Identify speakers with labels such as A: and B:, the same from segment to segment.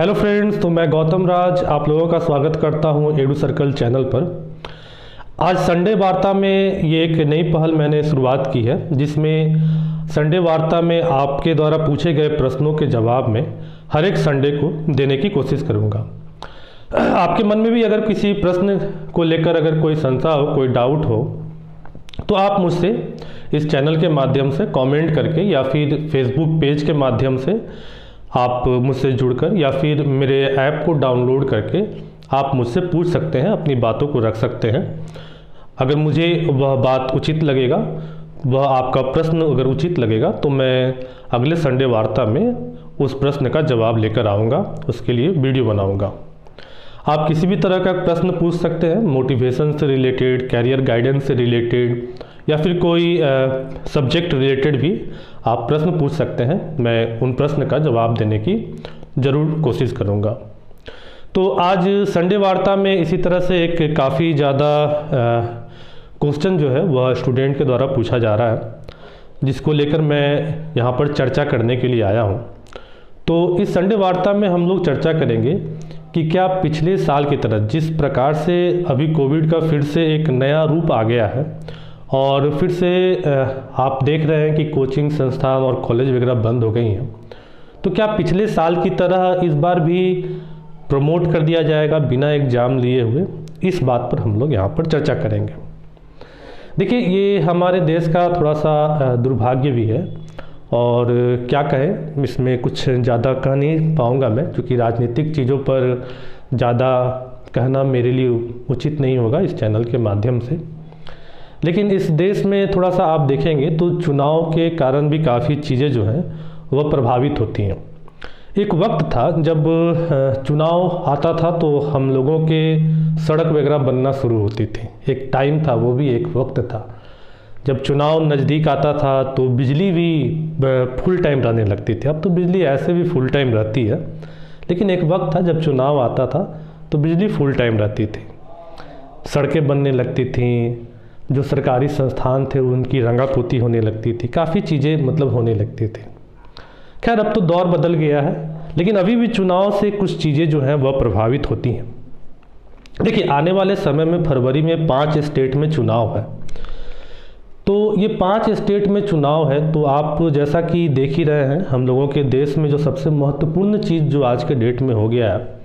A: Hello friends, तो मैं गौतम राज आप लोगों का स्वागत करता हूं एडू सर्कल चैनल पर। आज संडे वार्ता में ये एक नई पहल मैंने शुरुआत की है, जिसमें संडे वार्ता में आपके द्वारा पूछे गए प्रश्नों के जवाब में हर एक संडे को देने की कोशिश करूंगा। आपके मन में भी अगर किसी प्रश्न को लेकर अगर कोई संशय हो, कोई डाउट हो, तो आप मुझसे इस चैनल के माध्यम से कमेंट करके या फिर फेसबुक पेज के माध्यम से आप मुझसे जुड़कर या फिर मेरे ऐप को डाउनलोड करके आप मुझसे पूछ सकते हैं, अपनी बातों को रख सकते हैं। अगर मुझे वह बात उचित लगेगा, वह आपका प्रश्न अगर उचित लगेगा, तो मैं अगले संडे वार्ता में उस प्रश्न का जवाब लेकर आऊँगा, उसके लिए वीडियो बनाऊँगा। आप किसी भी तरह का प्रश्न पूछ सकते हैं, मोटिवेशन से रिलेटेड, कैरियर गाइडेंस से रिलेटेड या फिर कोई सब्जेक्ट रिलेटेड भी आप प्रश्न पूछ सकते हैं। मैं उन प्रश्न का जवाब देने की ज़रूर कोशिश करूंगा। तो आज संडे वार्ता में इसी तरह से एक काफ़ी ज़्यादा क्वेश्चन जो है वह स्टूडेंट के द्वारा पूछा जा रहा है, जिसको लेकर मैं यहाँ पर चर्चा करने के लिए आया हूँ। तो इस संडे वार्ता में हम लोग चर्चा करेंगे कि क्या पिछले साल की तरह जिस प्रकार से अभी कोविड का फिर से एक नया रूप आ गया है और फिर से आप देख रहे हैं कि कोचिंग संस्थान और कॉलेज वगैरह बंद हो गई हैं, तो क्या पिछले साल की तरह इस बार भी प्रमोट कर दिया जाएगा बिना एग्ज़ाम लिए हुए? इस बात पर हम लोग यहाँ पर चर्चा करेंगे। देखिए, ये हमारे देश का थोड़ा सा दुर्भाग्य भी है और क्या कहें, इसमें कुछ ज़्यादा कह नहीं पाऊँगा मैं, क्योंकि राजनीतिक चीज़ों पर ज़्यादा कहना मेरे लिए उचित नहीं होगा इस चैनल के माध्यम से। लेकिन इस देश में थोड़ा सा आप देखेंगे तो चुनाव के कारण भी काफ़ी चीज़ें जो हैं वह प्रभावित होती हैं। एक वक्त था जब चुनाव आता था तो हम लोगों के सड़क वगैरह बनना शुरू होती थी। एक टाइम था, वो भी एक वक्त था जब चुनाव नज़दीक आता था तो बिजली भी फुल टाइम रहने लगती थी। अब तो बिजली ऐसे भी फुल टाइम रहती है, लेकिन एक वक्त था जब चुनाव आता था तो बिजली फुल टाइम रहती थी। सड़कें बनने लगती थीं, जो सरकारी संस्थान थे उनकी रंगापोती होने लगती थी, काफ़ी चीज़ें मतलब होने लगती थी। खैर, अब तो दौर बदल गया है, लेकिन अभी भी चुनाव से कुछ चीज़ें जो हैं वह प्रभावित होती हैं। देखिए, आने वाले समय में फरवरी में 5 स्टेट में चुनाव है। तो ये 5 स्टेट में चुनाव है, तो आप जैसा कि देख ही रहे हैं, हम लोगों के देश में जो सबसे महत्वपूर्ण चीज़ जो आज के डेट में हो गया है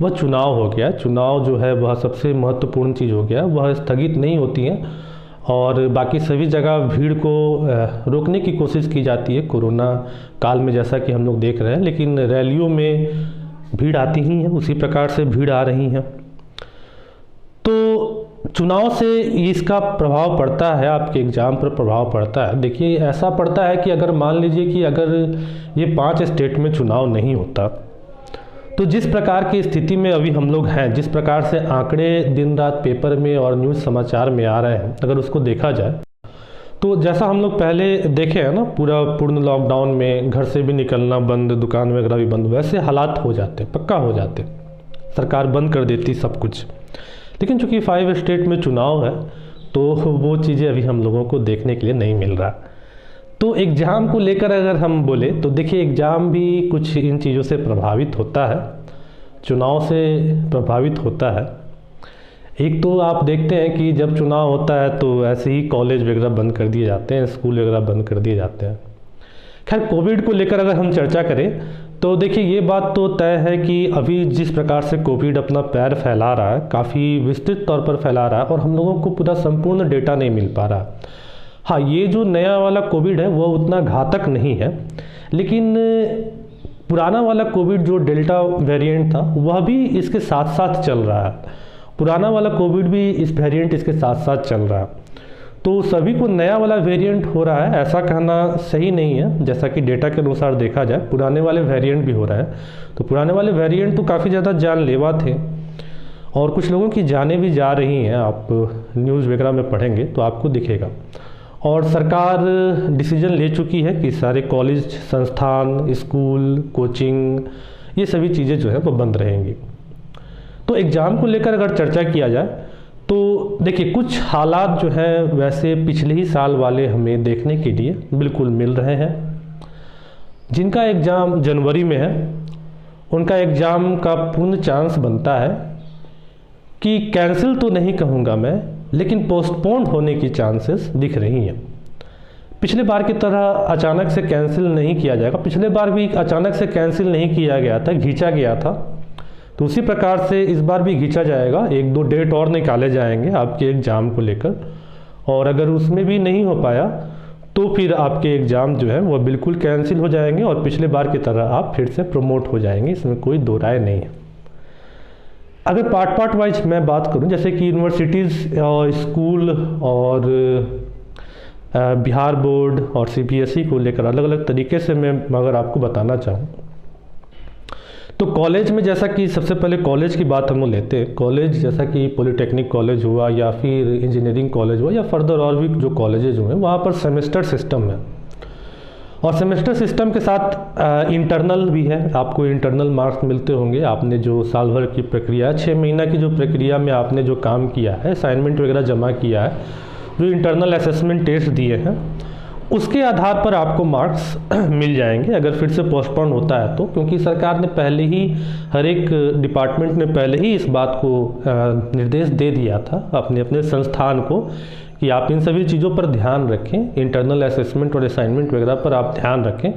A: वह चुनाव हो गया। चुनाव जो है वह सबसे महत्वपूर्ण चीज़ हो गया, वह स्थगित नहीं होती हैं और बाकी सभी जगह भीड़ को रोकने की कोशिश की जाती है कोरोना काल में, जैसा कि हम लोग देख रहे हैं। लेकिन रैलियों में भीड़ आती ही है, उसी प्रकार से भीड़ आ रही है। तो चुनाव से इसका प्रभाव पड़ता है, आपके एग्ज़ाम पर प्रभाव पड़ता है। देखिए, ऐसा पड़ता है कि अगर मान लीजिए कि अगर ये 5 स्टेट में चुनाव नहीं होता तो जिस प्रकार की स्थिति में अभी हम लोग हैं, जिस प्रकार से आंकड़े दिन रात पेपर में और न्यूज़ समाचार में आ रहे हैं, अगर उसको देखा जाए तो जैसा हम लोग पहले देखे हैं ना, पूर्ण लॉकडाउन में घर से भी निकलना बंद, दुकान वगैरह भी बंद, वैसे हालात हो जाते, पक्का हो जाते, सरकार बंद कर देती सब कुछ। लेकिन चूँकि 5 स्टेट में चुनाव है तो वो चीज़ें अभी हम लोगों को देखने के लिए नहीं मिल रहा। तो एग्ज़ाम को लेकर अगर हम बोले तो देखिए, एग्ज़ाम भी कुछ इन चीज़ों से प्रभावित होता है, चुनाव से प्रभावित होता है। एक तो आप देखते हैं कि जब चुनाव होता है तो ऐसे ही कॉलेज वगैरह बंद कर दिए जाते हैं, स्कूल वगैरह बंद कर दिए जाते हैं। खैर, कोविड को लेकर अगर हम चर्चा करें तो देखिए, ये बात तो तय है कि अभी जिस प्रकार से कोविड अपना पैर फैला रहा है, काफ़ी विस्तृत तौर पर फैला रहा है और हम लोगों को पूरा संपूर्ण डेटा नहीं मिल पा रहा। हाँ, ये जो नया वाला कोविड है वो उतना घातक नहीं है, लेकिन पुराना वाला कोविड जो डेल्टा वेरिएंट था वह भी इसके साथ साथ चल रहा है। पुराना वाला कोविड भी इस वेरिएंट इसके साथ साथ चल रहा है। तो सभी को नया वाला वेरिएंट हो रहा है, ऐसा कहना सही नहीं है। जैसा कि डेटा के अनुसार देखा जाए, पुराने वाले वेरिएंट भी हो रहा है। तो पुराने वाले वेरिएंट तो काफ़ी ज़्यादा जानलेवा थे और कुछ लोगों की जानें भी जा रही हैं। आप न्यूज़ वगैरह में पढ़ेंगे तो आपको दिखेगा। और सरकार डिसीजन ले चुकी है कि सारे कॉलेज, संस्थान, स्कूल, कोचिंग, ये सभी चीज़ें जो है वो बंद रहेंगी। तो एग्ज़ाम को लेकर अगर चर्चा किया जाए तो देखिए, कुछ हालात जो हैं वैसे पिछले ही साल वाले हमें देखने के लिए बिल्कुल मिल रहे हैं। जिनका एग्ज़ाम जनवरी में है उनका एग्ज़ाम का पूर्ण चांस बनता है कि कैंसिल तो नहीं कहूँगा मैं, लेकिन पोस्टपोन्ड होने की चांसेस दिख रही हैं। पिछले बार की तरह अचानक से कैंसिल नहीं किया जाएगा, पिछले बार भी अचानक से कैंसिल नहीं किया गया था, खींचा गया था, तो उसी प्रकार से इस बार भी खींचा जाएगा। 1-2 डेट और निकाले जाएंगे आपके एग्ज़ाम को लेकर, और अगर उसमें भी नहीं हो पाया तो फिर आपके एग्ज़ाम जो है वो बिल्कुल कैंसिल हो जाएंगे और पिछले बार की तरह आप फिर से प्रमोट हो जाएंगे, इसमें कोई दो राय नहीं है। अगर पार्ट वाइज मैं बात करूं, जैसे कि यूनिवर्सिटीज़ और स्कूल और बिहार बोर्ड और सीबीएसई को लेकर अलग अलग तरीके से मैं अगर आपको बताना चाहूँ तो कॉलेज में, जैसा कि सबसे पहले कॉलेज की बात हम लोग लेते हैं। कॉलेज जैसा कि पॉलिटेक्निक कॉलेज हुआ या फिर इंजीनियरिंग कॉलेज हुआ या फर्दर और भी जो कॉलेजेज हुए, वहाँ पर सेमेस्टर सिस्टम है, और सेमेस्टर सिस्टम के साथ इंटरनल भी है। आपको इंटरनल मार्क्स मिलते होंगे, आपने जो साल भर की प्रक्रिया, 6 महीना की जो प्रक्रिया में आपने जो काम किया है, असाइनमेंट वगैरह जमा किया है, जो इंटरनल असेसमेंट टेस्ट दिए हैं, उसके आधार पर आपको मार्क्स मिल जाएंगे अगर फिर से पोस्टपोन होता है तो। क्योंकि सरकार ने पहले ही, हर एक डिपार्टमेंट ने पहले ही इस बात को निर्देश दे दिया था अपने अपने संस्थान को कि आप इन सभी चीज़ों पर ध्यान रखें, इंटरनल असेसमेंट और असाइनमेंट वगैरह पर आप ध्यान रखें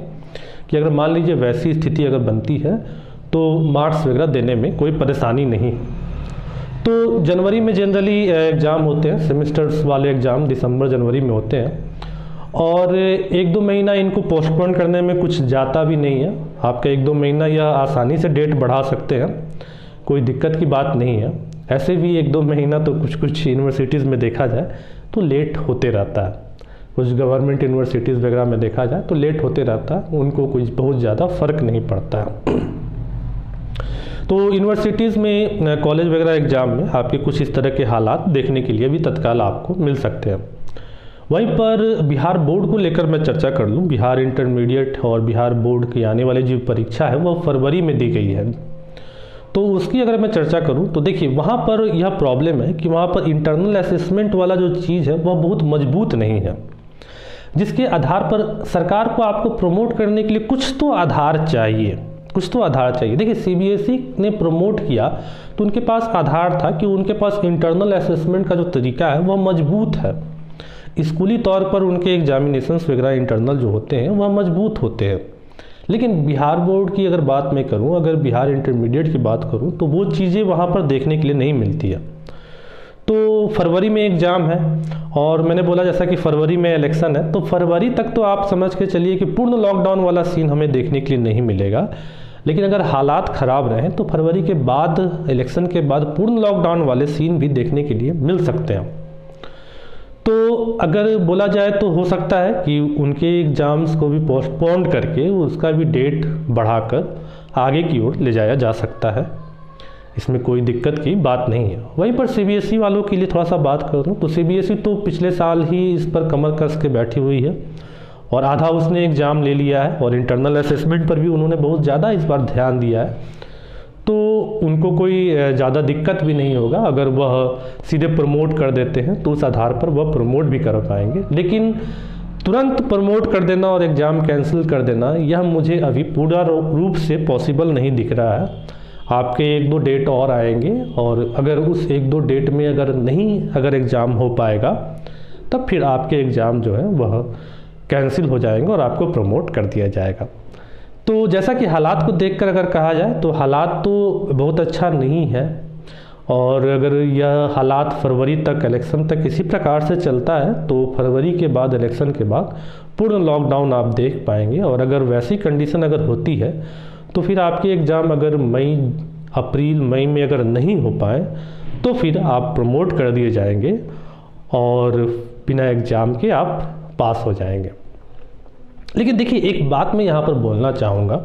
A: कि अगर मान लीजिए वैसी स्थिति अगर बनती है तो मार्क्स वगैरह देने में कोई परेशानी नहीं। तो जनवरी में जनरली एग्ज़ाम होते हैं, सेमेस्टर्स वाले एग्ज़ाम दिसंबर जनवरी में होते हैं, और 1-2 महीना इनको पोस्टपोन करने में कुछ जाता भी नहीं है। आपका 1-2 महीना या आसानी से डेट बढ़ा सकते हैं, कोई दिक्कत की बात नहीं है। ऐसे भी 1-2 महीना तो कुछ यूनिवर्सिटीज़ में देखा जाए तो लेट होते रहता है, कुछ गवर्नमेंट यूनिवर्सिटीज़ वगैरह में देखा जाए तो लेट होते रहता है, उनको कुछ बहुत ज़्यादा फ़र्क नहीं पड़ता है। तो यूनिवर्सिटीज़ में, कॉलेज वगैरह एग्ज़ाम में आपके कुछ इस तरह के हालात देखने के लिए भी तत्काल आपको मिल सकते हैं। वहीं पर बिहार बोर्ड को लेकर मैं चर्चा कर लूँ। बिहार इंटरमीडिएट और बिहार बोर्ड की आने वाली जो परीक्षा है वह फरवरी में दी गई है, तो उसकी अगर मैं चर्चा करूँ तो देखिए वहाँ पर यह प्रॉब्लम है कि वहाँ पर इंटरनल असेसमेंट वाला जो चीज़ है वह बहुत मजबूत नहीं है, जिसके आधार पर सरकार को आपको प्रमोट करने के लिए कुछ तो आधार चाहिए, कुछ तो आधार चाहिए। देखिए सीबीएसई ने प्रमोट किया तो उनके पास आधार था कि उनके पास इंटरनल असेसमेंट का जो तरीका है वह मजबूत है। स्कूली तौर पर उनके एग्जामिनेशंस वगैरह इंटरनल जो होते हैं वह मजबूत होते हैं, लेकिन बिहार बोर्ड की अगर बात मैं करूं, अगर बिहार इंटरमीडिएट की बात करूं तो वो चीज़ें वहां पर देखने के लिए नहीं मिलती है। तो फरवरी में एग्ज़ाम है और मैंने बोला जैसा कि फरवरी में इलेक्शन है, तो फरवरी तक तो आप समझ के चलिए कि पूर्ण लॉकडाउन वाला सीन हमें देखने के लिए नहीं मिलेगा। लेकिन अगर हालात ख़राब रहें तो फरवरी के बाद, इलेक्शन के बाद पूर्ण लॉकडाउन वाले सीन भी देखने के लिए मिल सकते हैं। तो अगर बोला जाए तो हो सकता है कि उनके एग्ज़ाम्स को भी पोस्टपोन करके उसका भी डेट बढ़ाकर आगे की ओर ले जाया जा सकता है, इसमें कोई दिक्कत की बात नहीं है। वहीं पर सीबीएसई वालों के लिए थोड़ा सा बात करूँ तो सीबीएसई तो पिछले साल ही इस पर कमर कस के बैठी हुई है और आधा उसने एग्ज़ाम ले लिया है, और इंटरनल असेसमेंट पर भी उन्होंने बहुत ज़्यादा इस बार ध्यान दिया है, तो उनको कोई ज़्यादा दिक्कत भी नहीं होगा। अगर वह सीधे प्रमोट कर देते हैं तो उस आधार पर वह प्रमोट भी कर पाएंगे। लेकिन तुरंत प्रमोट कर देना और एग्ज़ाम कैंसिल कर देना, यह मुझे अभी पूरा रूप से पॉसिबल नहीं दिख रहा है। आपके 1-2 डेट और आएंगे, और अगर उस 1-2 डेट में अगर एग्ज़ाम हो पाएगा तब फिर आपके एग्ज़ाम जो है वह कैंसिल हो जाएंगे और आपको प्रमोट कर दिया जाएगा। तो जैसा कि हालात को देखकर अगर कहा जाए तो हालात तो बहुत अच्छा नहीं है, और अगर यह हालात फरवरी तक, इलेक्शन तक इसी प्रकार से चलता है तो फरवरी के बाद, इलेक्शन के बाद पूर्ण लॉकडाउन आप देख पाएंगे। और अगर वैसी कंडीशन अगर होती है तो फिर आपके एग्ज़ाम अगर अप्रैल मई में अगर नहीं हो पाए तो फिर आप प्रमोट कर दिए जाएंगे और बिना एग्ज़ाम के आप पास हो जाएंगे। लेकिन देखिए एक बात मैं यहाँ पर बोलना चाहूँगा,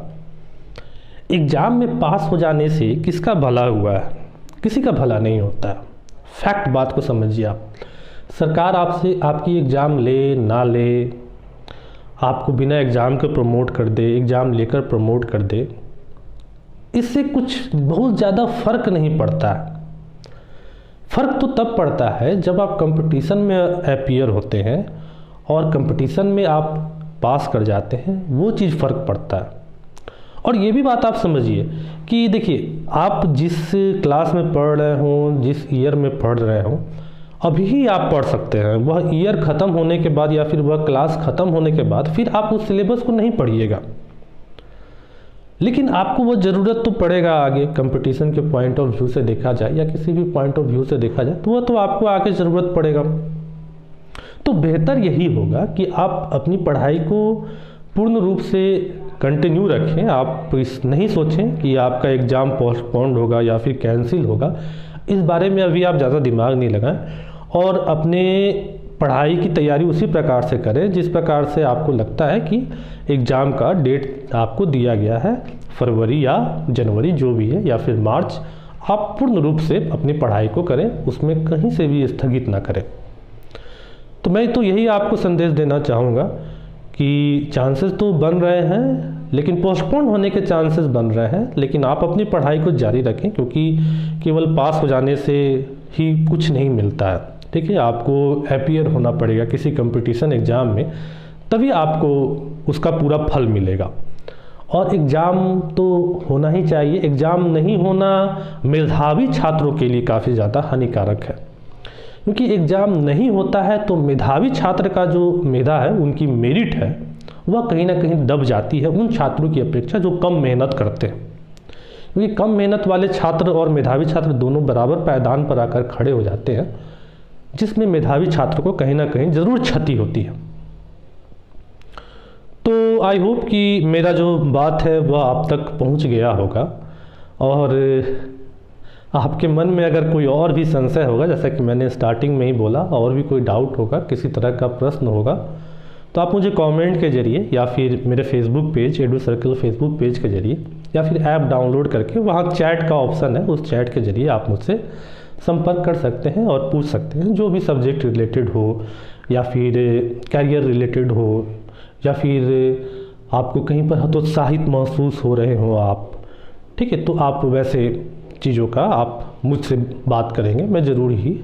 A: एग्ज़ाम में पास हो जाने से किसका भला हुआ है? किसी का भला नहीं होता है। फैक्ट बात को समझिए आप। सरकार आपसे आपकी एग्ज़ाम ले ना ले, आपको बिना एग्ज़ाम के प्रमोट कर दे, एग्ज़ाम लेकर प्रमोट कर दे, इससे कुछ बहुत ज़्यादा फ़र्क नहीं पड़ता है। फ़र्क तो तब पड़ता है जब आप कंपटीशन में अपीयर होते हैं और कंपटीशन में आप पास कर जाते हैं, वो चीज़ फ़र्क पड़ता है। और ये भी बात आप समझिए कि देखिए, आप जिस क्लास में पढ़ रहे हों, जिस ईयर में पढ़ रहे हों, अभी ही आप पढ़ सकते हैं। वह ईयर ख़त्म होने के बाद या फिर वह क्लास ख़त्म होने के बाद फिर आप उस सिलेबस को नहीं पढ़िएगा, लेकिन आपको वो ज़रूरत तो पड़ेगा आगे। कंपटीशन के पॉइंट ऑफ व्यू से देखा जाए या किसी भी पॉइंट ऑफ व्यू से देखा जाए तो वह तो आपको आगे ज़रूरत पड़ेगा। तो बेहतर यही होगा कि आप अपनी पढ़ाई को पूर्ण रूप से कंटिन्यू रखें। आप इस नहीं सोचें कि आपका एग्ज़ाम पोस्टपोन्ड होगा या फिर कैंसिल होगा, इस बारे में अभी आप ज़्यादा दिमाग नहीं लगाएं और अपने पढ़ाई की तैयारी उसी प्रकार से करें जिस प्रकार से आपको लगता है कि एग्ज़ाम का डेट आपको दिया गया है, फरवरी या जनवरी जो भी है या फिर मार्च। आप पूर्ण रूप से अपनी पढ़ाई को करें, उसमें कहीं से भी स्थगित ना करें। तो मैं तो यही आपको संदेश देना चाहूँगा कि चांसेस तो बन रहे हैं, लेकिन पोस्टपोन होने के चांसेस बन रहे हैं, लेकिन आप अपनी पढ़ाई को जारी रखें, क्योंकि केवल पास हो जाने से ही कुछ नहीं मिलता है। ठीक है, आपको अपीयर होना पड़ेगा किसी कंपटीशन एग्ज़ाम में, तभी आपको उसका पूरा फल मिलेगा। और एग्ज़ाम तो होना ही चाहिए। एग्ज़ाम नहीं होना मेधावी छात्रों के लिए काफ़ी ज़्यादा हानिकारक है, क्योंकि एग्ज़ाम नहीं होता है तो मेधावी छात्र का जो मेधा है, उनकी मेरिट है, वह कहीं ना कहीं दब जाती है उन छात्रों की अपेक्षा जो कम मेहनत करते हैं। क्योंकि कम मेहनत वाले छात्र और मेधावी छात्र दोनों बराबर पायदान पर आकर खड़े हो जाते हैं, जिसमें मेधावी छात्र को कहीं ना कहीं ज़रूर क्षति होती है। तो आई होप कि मेरा जो बात है वह आप तक पहुंच गया होगा, और आपके मन में अगर कोई और भी संशय होगा, जैसा कि मैंने स्टार्टिंग में ही बोला, और भी कोई डाउट होगा, किसी तरह का प्रश्न होगा, तो आप मुझे कमेंट के जरिए या फिर मेरे Facebook page edu circle Facebook page के जरिए या फिर ऐप डाउनलोड करके वहाँ चैट का ऑप्शन है, उस चैट के जरिए आप मुझसे संपर्क कर सकते हैं और पूछ सकते हैं, जो भी सब्जेक्ट रिलेटेड हो या फिर कैरियर रिलेटेड हो या फिर आपको कहीं पर हतोत्साहित महसूस हो रहे हो आप। ठीक है, तो आप वैसे चीज़ों का आप मुझसे बात करेंगे, मैं ज़रूर ही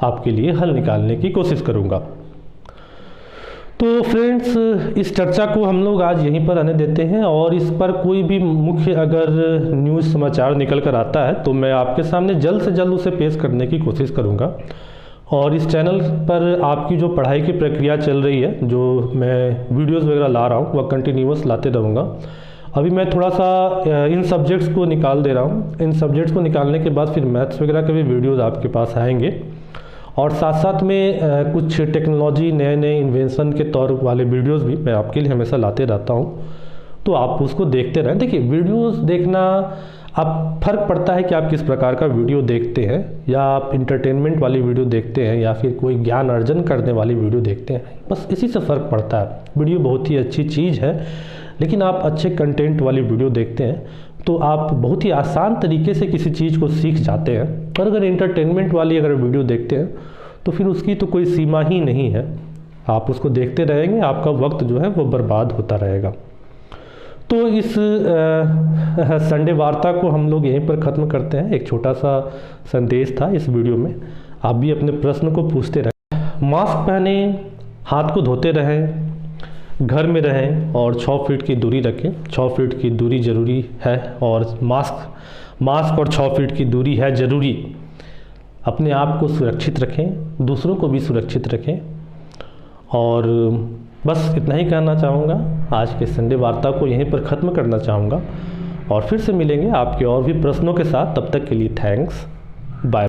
A: आपके लिए हल निकालने की कोशिश करूँगा। तो फ्रेंड्स, इस चर्चा को हम लोग आज यहीं पर आने देते हैं, और इस पर कोई भी मुख्य अगर न्यूज़ समाचार निकल कर आता है तो मैं आपके सामने जल्द से जल्द उसे पेश करने की कोशिश करूँगा। और इस चैनल पर आपकी जो पढ़ाई की प्रक्रिया चल रही है, जो मैं वीडियोज़ वगैरह ला रहा हूँ, वह कंटिन्यूअस लाते रहूँगा। अभी मैं थोड़ा सा इन सब्जेक्ट्स को निकाल दे रहा हूँ। इन सब्जेक्ट्स को निकालने के बाद फिर मैथ्स वगैरह के भी वीडियोज़ आपके पास आएंगे, और साथ साथ में कुछ टेक्नोलॉजी नए नए इन्वेंशन के तौर वाले वीडियोस भी मैं आपके लिए हमेशा लाते रहता हूँ, तो आप उसको देखते रहें। देखिए, वीडियोस देखना आप फ़र्क पड़ता है कि आप किस प्रकार का वीडियो देखते हैं, या आप इंटरटेनमेंट वाली वीडियो देखते हैं या फिर कोई ज्ञान अर्जन करने वाली वीडियो देखते हैं, बस इसी से फ़र्क पड़ता है। वीडियो बहुत ही अच्छी चीज़ है, लेकिन आप अच्छे कंटेंट वाली वीडियो देखते हैं तो आप बहुत ही आसान तरीके से किसी चीज़ को सीख जाते हैं। और अगर इंटरटेनमेंट वाली अगर वीडियो देखते हैं तो फिर उसकी तो कोई सीमा ही नहीं है, आप उसको देखते रहेंगे, आपका वक्त जो है वो बर्बाद होता रहेगा। तो इस संडे वार्ता को हम लोग यहीं पर ख़त्म करते हैं। एक छोटा सा संदेश था इस वीडियो में, आप भी अपने प्रश्न को पूछते रहें, मास्क पहने, हाथ को धोते रहें, घर में रहें और 6 फीट की दूरी रखें। 6 फीट की दूरी ज़रूरी है, और मास्क और 6 फीट की दूरी है ज़रूरी। अपने आप को सुरक्षित रखें, दूसरों को भी सुरक्षित रखें, और बस इतना ही कहना चाहूँगा। आज के संडे वार्ता को यहीं पर ख़त्म करना चाहूँगा, और फिर से मिलेंगे आपके और भी प्रश्नों के साथ। तब तक के लिए थैंक्स, बाय।